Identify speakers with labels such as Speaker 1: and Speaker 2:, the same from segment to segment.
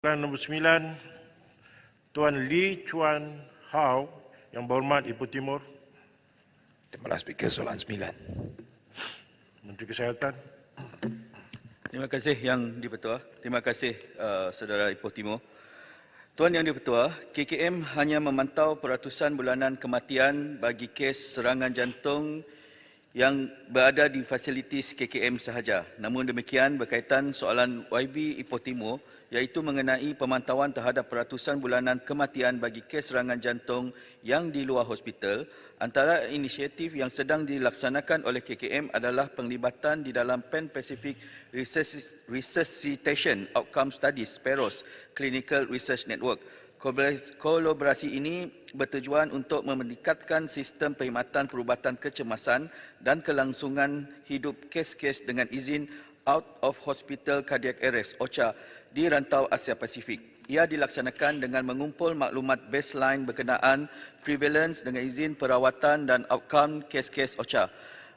Speaker 1: Nombor 9, Tuan Lee Chuan Hao, Yang Berhormat Ipoh Timur.
Speaker 2: Terima kasih Speaker, soalan 9.
Speaker 1: Menteri Kesihatan.
Speaker 3: Terima kasih Yang di-Pertua. Terima kasih Saudara Ipoh Timur. Tuan Yang di-Pertua, KKM hanya memantau peratusan bulanan kematian bagi kes serangan jantung yang berada di fasilitis KKM sahaja. Namun demikian, berkaitan soalan YB Ipoh Timur, iaitu mengenai pemantauan terhadap peratusan bulanan kematian bagi kes serangan jantung yang di luar hospital, antara inisiatif yang sedang dilaksanakan oleh KKM adalah penglibatan di dalam Pan Pacific Resuscitation Outcome Studies (PAROS) Clinical Research Network. Kolaborasi ini bertujuan untuk meningkatkan sistem perkhidmatan perubatan kecemasan dan kelangsungan hidup kes-kes dengan izin Out of Hospital Cardiac Arrest (OCA) di rantau Asia Pasifik. Ia dilaksanakan dengan mengumpul maklumat baseline berkenaan prevalence dengan izin perawatan dan outcome kes-kes OCA,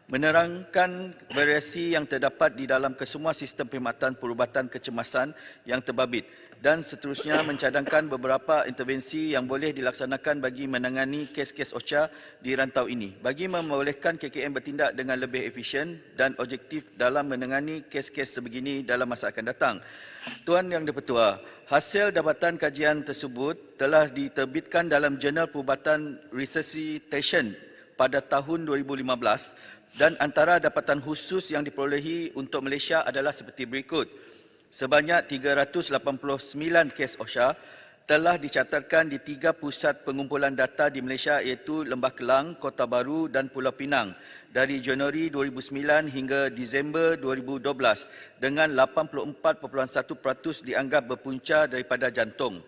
Speaker 3: menerangkan variasi yang terdapat di dalam kesemua sistem perkhidmatan perubatan kecemasan yang terbabit dan seterusnya mencadangkan beberapa intervensi yang boleh dilaksanakan bagi menangani kes-kes OCA di rantau ini bagi membolehkan KKM bertindak dengan lebih efisien dan objektif dalam menangani kes-kes sebegini dalam masa akan datang. Tuan Yang di-Pertua, hasil dapatan kajian tersebut telah diterbitkan dalam Jurnal Perubatan Resuscitation pada tahun 2015 dan antara dapatan khusus yang diperolehi untuk Malaysia adalah seperti berikut. Sebanyak 389 kes OCA telah dicatatkan di 3 pusat pengumpulan data di Malaysia iaitu Lembah Kelang, Kota Baru dan Pulau Pinang dari Januari 2009 hingga Disember 2012 dengan 84.1% dianggap berpunca daripada jantung.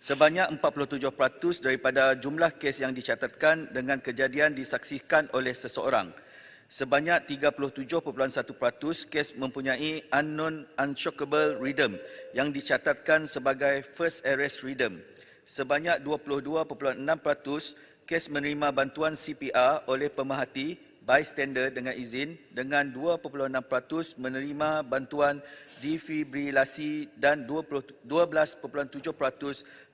Speaker 3: Sebanyak 47% daripada jumlah kes yang dicatatkan dengan kejadian disaksikan oleh seseorang. Sebanyak 37.1% kes mempunyai unknown unshockable rhythm yang dicatatkan sebagai first arrest rhythm. Sebanyak 22.6% kes menerima bantuan CPR oleh pemerhati bystander dengan izin dengan 2.6% menerima bantuan defibrilasi dan 12.7%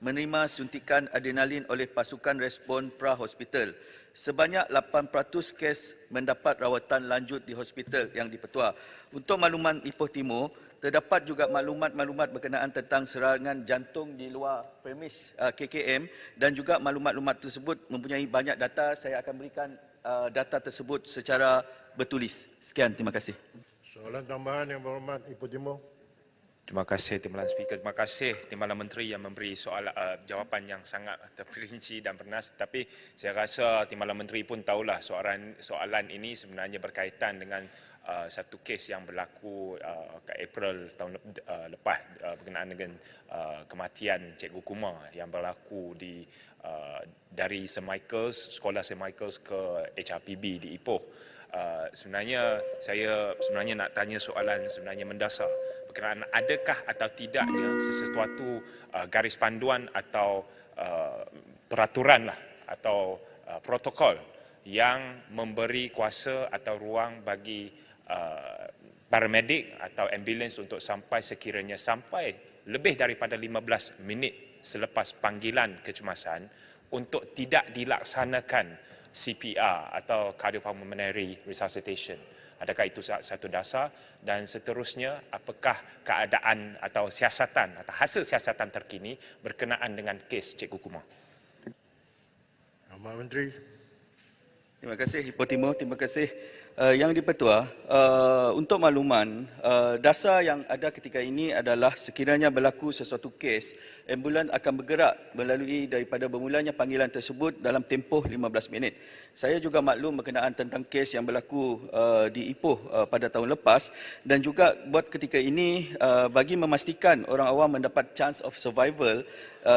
Speaker 3: menerima suntikan adrenalin oleh pasukan respon pra-hospital. Sebanyak 8% kes mendapat rawatan lanjut di hospital Yang di-Pertua. Untuk makluman Ipoh Timur, terdapat juga maklumat-maklumat berkenaan tentang serangan jantung di luar premis KKM dan juga maklumat-maklumat tersebut mempunyai banyak data. Saya akan berikan data tersebut secara bertulis. Sekian, terima kasih.
Speaker 1: Soalan tambahan Yang Berhormat Ipoh Timur.
Speaker 2: Terima kasih Timbalan Speaker. Terima kasih Timbalan Menteri yang memberi jawapan yang sangat terperinci dan bernas. Tapi saya rasa Timbalan Menteri pun tahulah soalan ini sebenarnya berkaitan dengan satu kes yang berlaku ke April tahun lepas berkenaan dengan kematian Cikgu Kumar yang berlaku dari St. Michael's, sekolah St. Michael's ke HRPB di Ipoh. Sebenarnya saya nak tanya soalan sebenarnya mendasar berkenaan adakah atau tidaknya sesuatu garis panduan atau peraturan atau protokol yang memberi kuasa atau ruang bagi paramedik atau ambulans untuk sekiranya sampai lebih daripada 15 minit selepas panggilan kecemasan untuk tidak dilaksanakan CPR atau cardiopulmonary resuscitation. Adakah itu satu dasar dan seterusnya apakah keadaan atau siasatan atau hasil siasatan terkini berkenaan dengan kes Cikgu Kumar?
Speaker 1: Ahmad Menteri.
Speaker 3: Terima kasih Ipoh Timur, terima kasih Yang di-Pertua. Untuk makluman, dasar yang ada ketika ini adalah sekiranya berlaku sesuatu kes, ambulans akan bergerak melalui daripada bermulanya panggilan tersebut dalam tempoh 15 minit. Saya juga maklum berkenaan tentang kes yang berlaku di Ipoh pada tahun lepas dan juga buat ketika ini bagi memastikan orang awam mendapat chance of survival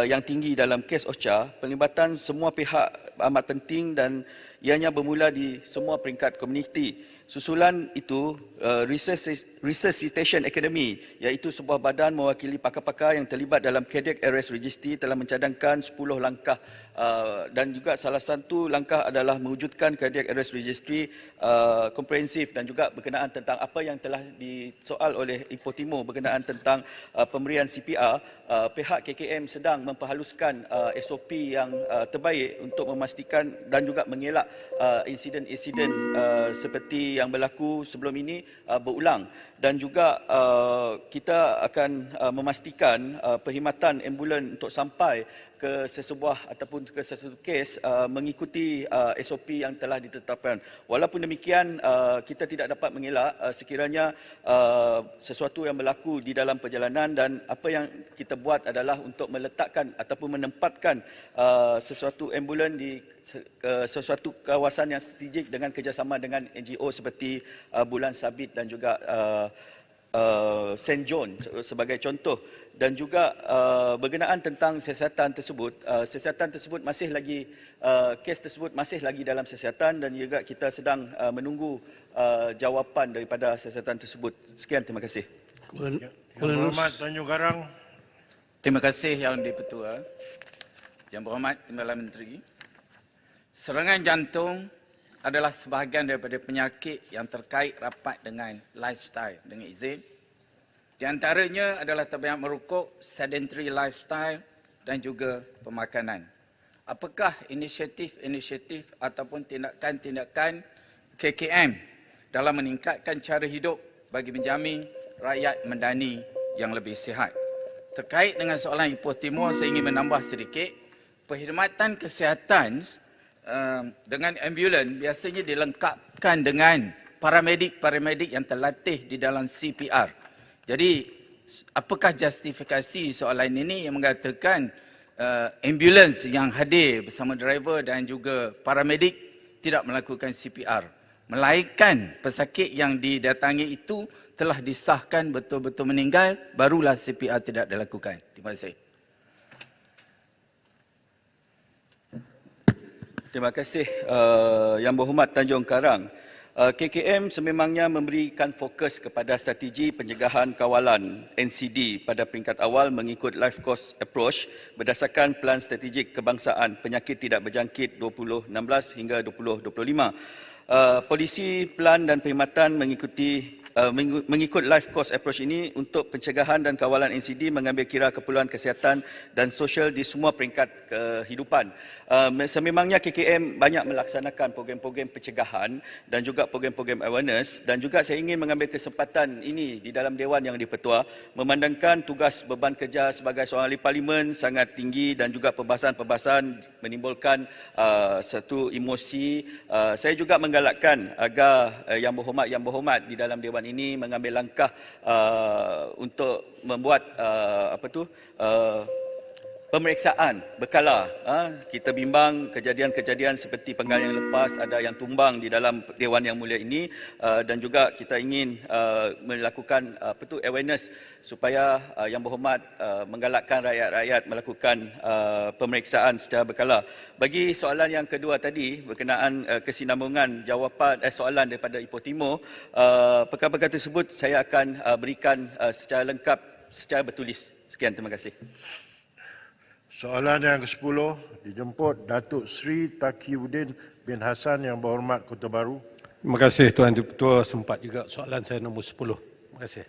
Speaker 3: yang tinggi dalam kes OCA, pelibatan semua pihak amat penting dan ianya bermula di semua peringkat komuniti Susulan itu, Resuscitation Academy, iaitu sebuah badan mewakili pakar-pakar yang terlibat dalam Cardiac Arrest Registry telah mencadangkan 10 langkah dan juga salah satu langkah adalah mewujudkan Cardiac Arrest Registry komprehensif dan juga berkenaan tentang apa yang telah disoal oleh Ipoh Timur berkenaan tentang pemberian CPR. Pihak KKM sedang memperhaluskan SOP yang terbaik untuk memastikan dan juga mengelak insiden-insiden seperti yang berlaku sebelum ini berulang, dan juga kita akan memastikan perkhidmatan ambulan untuk sampai ke sesebuah ataupun ke sesuatu kes mengikuti SOP yang telah ditetapkan. Walaupun demikian, kita tidak dapat mengelak sekiranya sesuatu yang berlaku di dalam perjalanan, dan apa yang kita buat adalah untuk meletakkan ataupun menempatkan sesuatu ambulan di sesuatu kawasan yang strategik dengan kerjasama dengan NGO seperti Bulan Sabit dan juga St. John sebagai contoh. Dan juga berkenaan tentang siasatan tersebut masih lagi, kes tersebut masih lagi dalam siasatan, dan juga kita sedang menunggu jawapan daripada siasatan tersebut. Sekian, terima kasih.
Speaker 1: Yang Berhormat Tanjung Karang.
Speaker 4: Terima kasih Yang di-Pertua. Yang Berhormat Timbalan Menteri. Serangan jantung adalah sebahagian daripada penyakit yang terkait rapat dengan lifestyle, dengan izin. Di antaranya adalah terbanyak merokok, sedentary lifestyle dan juga pemakanan. Apakah inisiatif-inisiatif ataupun tindakan-tindakan KKM dalam meningkatkan cara hidup bagi menjamin rakyat Madani yang lebih sihat? Terkait dengan soalan Ipoh Timur, saya ingin menambah sedikit. Perkhidmatan kesihatan dengan ambulans biasanya dilengkapkan dengan paramedik yang terlatih di dalam CPR. Jadi, apakah justifikasi soalan ini yang mengatakan ambulans yang hadir bersama driver dan juga paramedik tidak melakukan CPR, melainkan pesakit yang didatangi itu telah disahkan betul-betul meninggal, barulah CPR tidak dilakukan. Terima kasih.
Speaker 3: Terima kasih Yang Berhormat Tanjung Karang. KKM sememangnya memberikan fokus kepada strategi pencegahan kawalan NCD pada peringkat awal mengikut life course approach berdasarkan Pelan Strategik Kebangsaan Penyakit Tidak Berjangkit 2016 hingga 2025. Polisi, pelan dan perkhidmatan mengikut life course approach ini untuk pencegahan dan kawalan NCD mengambil kira keperluan kesihatan dan sosial di semua peringkat kehidupan. Sememangnya KKM banyak melaksanakan program-program pencegahan dan juga program-program awareness, dan juga saya ingin mengambil kesempatan ini di dalam Dewan Yang di-Pertua memandangkan tugas beban kerja sebagai seorang ahli parlimen sangat tinggi dan juga perbahasan-perbahasan menimbulkan satu emosi. Saya juga menggalakkan agar Yang Berhormat di dalam Dewan ini mengambil langkah untuk membuat pemeriksaan berkala. Kita bimbang kejadian-kejadian seperti penggal yang lepas, ada yang tumbang di dalam Dewan Yang Mulia ini, dan juga kita ingin melakukan awareness supaya Yang Berhormat menggalakkan rakyat-rakyat melakukan pemeriksaan secara berkala. Bagi soalan yang kedua tadi berkenaan kesinambungan jawapan soalan daripada Ipoh Timur, perkara-perkara tersebut saya akan berikan secara lengkap secara bertulis. Sekian, terima kasih.
Speaker 1: Soalan yang ke-10 dijemput Datuk Seri Taqiyuddin bin Hassan Yang Berhormat Kota Baru.
Speaker 5: Terima kasih Tuan Di-Pertua, sempat juga soalan saya nombor 10. Terima kasih.